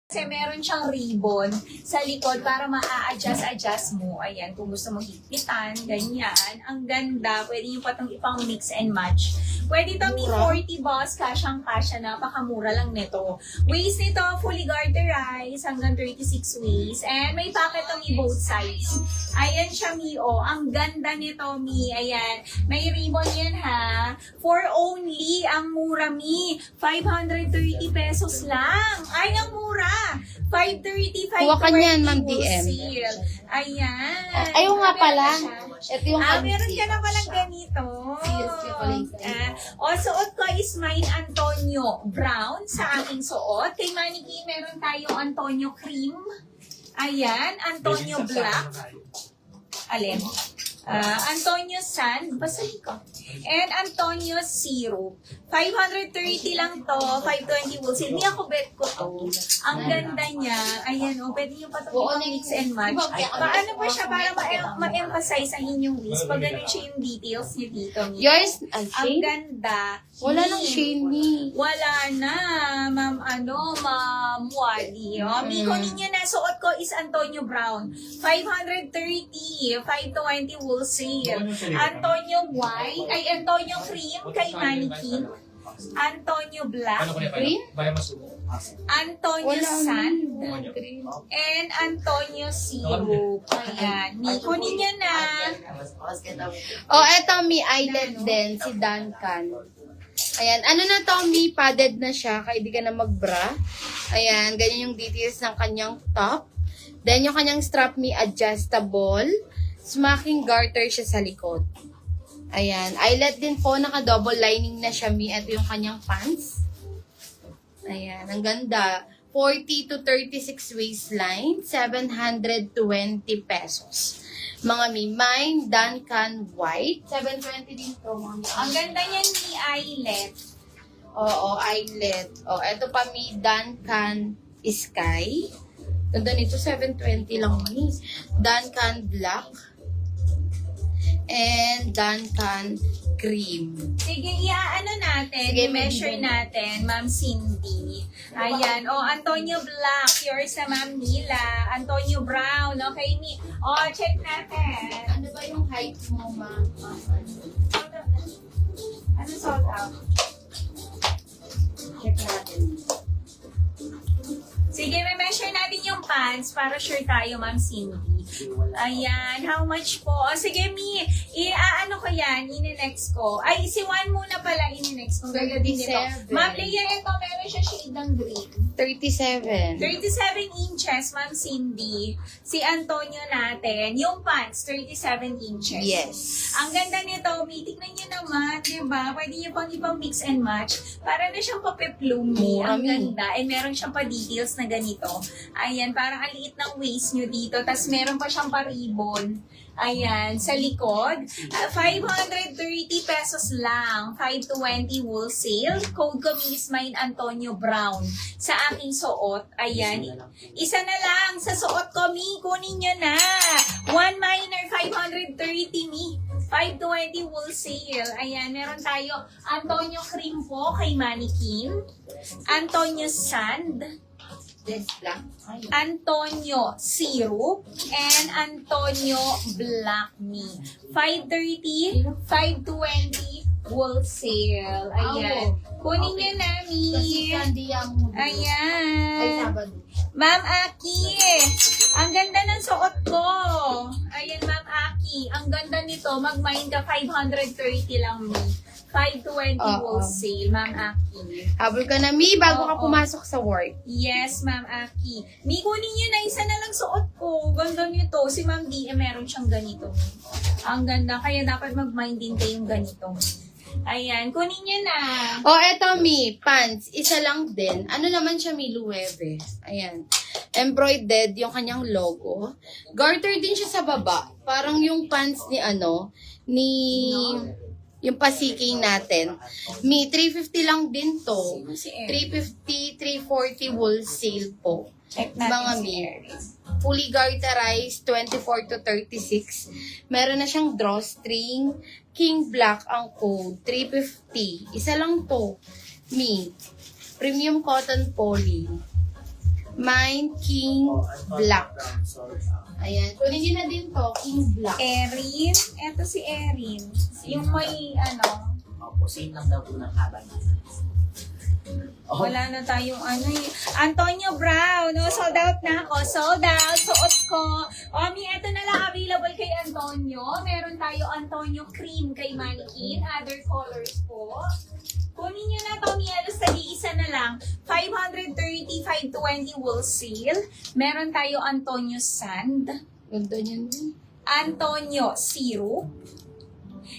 Kasi meron siyang ribbon sa likod para ma-adjust mo. Ayan, kung gusto mo higpitan, ganyan. Ang ganda. Pwede nyo pa itong ipang mix and match. Pwede ito may 40 boss, kasyang-kasya. Napakamura lang nito. Waist nito, fully garterized, hanggang 36 waist. And may pocket to me both sides. Ayan siya, Mi. Oh, ang ganda nito, Mi. Ayan. May ribbon yan, ha. For only, ang mura, Mi. 530 pesos lang. Ay, ang mura. 530, 520. Kuha ka niyan, Ma'am DM. wholesale. Ayan. Ayaw nga pala. Meron na siya. Ito yung Meron ka na palang ganito. Seriously pala yung Suot ko is mine Antonio Brown sa aking suot. Kay Maniki, meron tayong Antonio Cream. Ayan, Antonio Black. Alin? Antonio Sand, basahin ko. And Antonio Syrup. 530 lang to, 520 wholesale. Hindi ako bet ko to. Ang ganda niya. Ayan o, pwede nyo pa ito mix and match. Paano ba siya para ma-emphasize ang inyong waist? Pag ganun siya yung details niya dito. Yours, Ang Shane? ganda. Wala nang Shane ni. Wala na, Ma'am Wadi. Miko ninyo na, suot ko is Antonio Brown. 530, 520 wholesale. Antonio White, ay Antonio Cream kay Mannequin. Antonio Black. Green? Antonio Wala Sand. Green. And Antonio Syrup. Ayan. Miko ninyo na. Oh, eto mi eyelet din, si Duncan. Ayan, ano na to, mi padded na siya, kaya di ka na magbra. Ayan, ganyan yung details ng kanyang top. Then yung kanyang strap mi adjustable. Smacking garter siya sa likod. Ayan, eyelet din po, naka-double lining na siya, mi. Ito yung kanyang pants. Ayan, ang ganda. 40 to 36 waistline, 720 pesos. Mga mi, mine, Duncan White, 720 din to, mga mi. Ang ganda niyan ni Eyelet. Oo, eyelet. O, eto pa mi, Duncan Sky. Ganda nito, 720 lang mi. Duncan Black. And Duncan Cream. Sige, iaano natin, Sige, i-measure medyo. natin, Ma'am Cindy. Ayan, Antonio Black, yours sa Ma'am Mila. Antonio Brown, okay, ni. Check natin. Ano ba yung height mo, ma? Ano sort out? Check natin. Sige, may measure natin yung pants para sure tayo, Ma'am Cindy. Ayan, how much po? Sige, Mi, ano ko yan, ini-next ko. Ay, si Juan muna pala, ini-next ko. Ganda din ito. 37. Ma'am Leia, ito, meron siya shade ng green. 37. 37 inches, Ma'am Cindy. Si Antonio natin, yung pants, 37 inches. Yes. Ang ganda nito, tignan nyo naman, di ba? Pwede nyo pang ipang mix and match. Para na siyang pape-plumi. Ang ganda. And meron siyang pa-details na ganito. Ayan, parang ang liit ng waist nyo dito. Tapos meron pa siyang pa-ribbon. Ayan, sa likod. 530 pesos lang. 520 wholesale. Code ko is mine Antonio Brown. Sa aking suot. Ayan. Isa na lang sa suot ko, Mi. Kunin nyo na. One minor, 530, Mi. 520 wholesale. Ayan, meron tayo Antonio Cream po kay Mannequin. Antonio Sand. This black. Antonio Syrup. And Antonio Black Me. 530, 520 wholesale. Ayan. Kunin nyo na, Mi. Kasi candy yung Ay, Ayan. Sabado. Ma'am Aki, ang ganda ng suot ko. Ayan, Ma'am Aki, ang ganda nito. Mag-mind ka, 530 lang, Mi. 520 Oo. wholesale, Ma'am Aki. Habol ka na, mi, bago ka Oo. pumasok sa work. Yes, Ma'am Aki. Mi, kunin nyo na, isa na lang suot ko. Ganda nito. Si Ma'am DM, meron siyang ganito. Ang ganda, kaya dapat mag-mind din kayong ganito. Ayan, kunin nyo na. Oh, eto mi, pants. Isa lang din. Ano naman siya, mi, Lueve. Ayan. Embroidered yung kanyang logo. Garter din siya sa baba. Parang yung pants ni yung pasiking natin. Mi, 350 lang din to. 350, 340 wholesale po. Check Mga natin mi. si Fully garterized, 24 to 36. Meron na siyang drawstring. King Black ang code, 350. Isa lang to. Mi. Premium cotton poly. Mine, King Black. Ayan. Kunin nyo na din to, King Black. Erin. Eto si Erin. Yung may ano. Opo, same lang daw po ng haba niya. Oh, Wala na tayong ano eh. Antonio Brown. No, sold out na ako. Sold out. Suot ko. Omi, eto na lang available kay Antonio. Meron tayo Antonio Cream kay Mannequin. Other colors po. Kunin nyo na to, Mielos, tagi-isa na lang. 530, 520 wholesale. Meron tayo Antonio Sand. Ganda niyan. Antonio Syrup.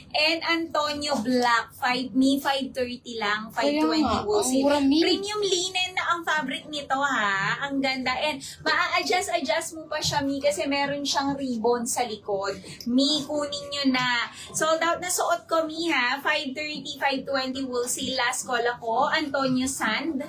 And Antonio Black, 530 lang, 520 Kaya nga, wholesale. ang mura, Mi. Premium linen na ang fabric nito ha. Ang ganda. And maa-adjust mo pa siya, Mi, kasi meron siyang ribbon sa likod. Mi, kunin nyo na. Sold out na suot ko, Mi, ha. 530, 520 wholesale. Last call ako. Antonio Sand.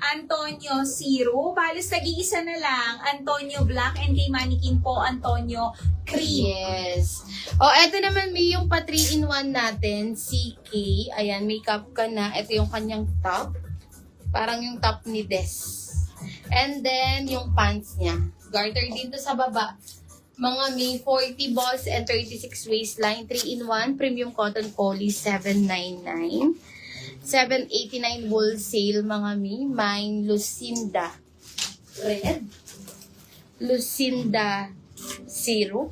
Antonio Zero. Balos tagi-isa na lang. Antonio Black. And kay Mannequin po, Antonio Cream. Yes. O, eto naman may yung pa 3-in-1 natin, CK. Ayan, makeup ka na. Ito yung kanyang top. Parang yung top ni Des. And then, yung pants niya. Garter dito sa baba. Mga may 40 balls and 36 waistline. 3-in-1, premium cotton poly, 799. 789 wholesale, mga mine, Lucinda red, Lucinda zero,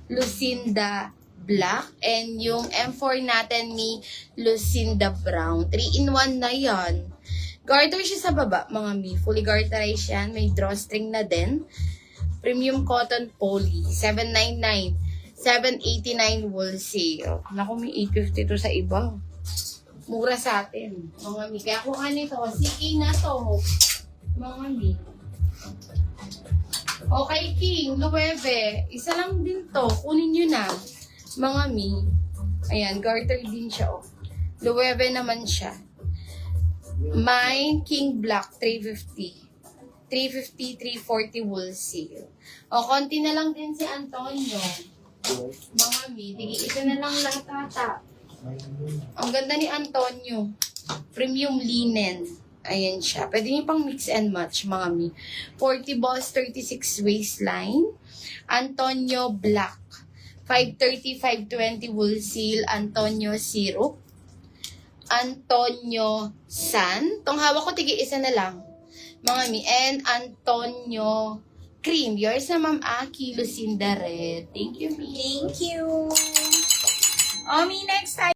Lucinda black, and yung M4 natin ni Lucinda brown. 3-in-1 na yan. Garter siya sa baba, mga fully garterized yan. May drawstring na din. Premium cotton poly, 799. 789 wholesale. Naku, may 850 to sa iba. Mura sa atin. Mga mi. Kaya kung ano ito, CK na to. Mga mi. Okay, King, Luwebe. Isa lang din to. Kunin nyo na. Mga mi. Ayan, garter din siya. Oh. Luwebe naman siya. Mine, King Black, 350. 350, 340 wholesale. O, konti na lang din si Antonio. Mga mi. Isa na lang lahat ata. Ang ganda ni Antonio. Premium linen. Ayan siya. Pwede niyo pang mix and match, mga mi. 40 balls, 36 waistline. Antonio Black. 530, 520 wholesale. Antonio Syrup. Antonio San. Tong hawak ko, isa na lang. Mga mi. And Antonio Cream. Yours na, Ma'am Aki. Lucinda Red. Thank you, mi. Thank you. Omi, next time.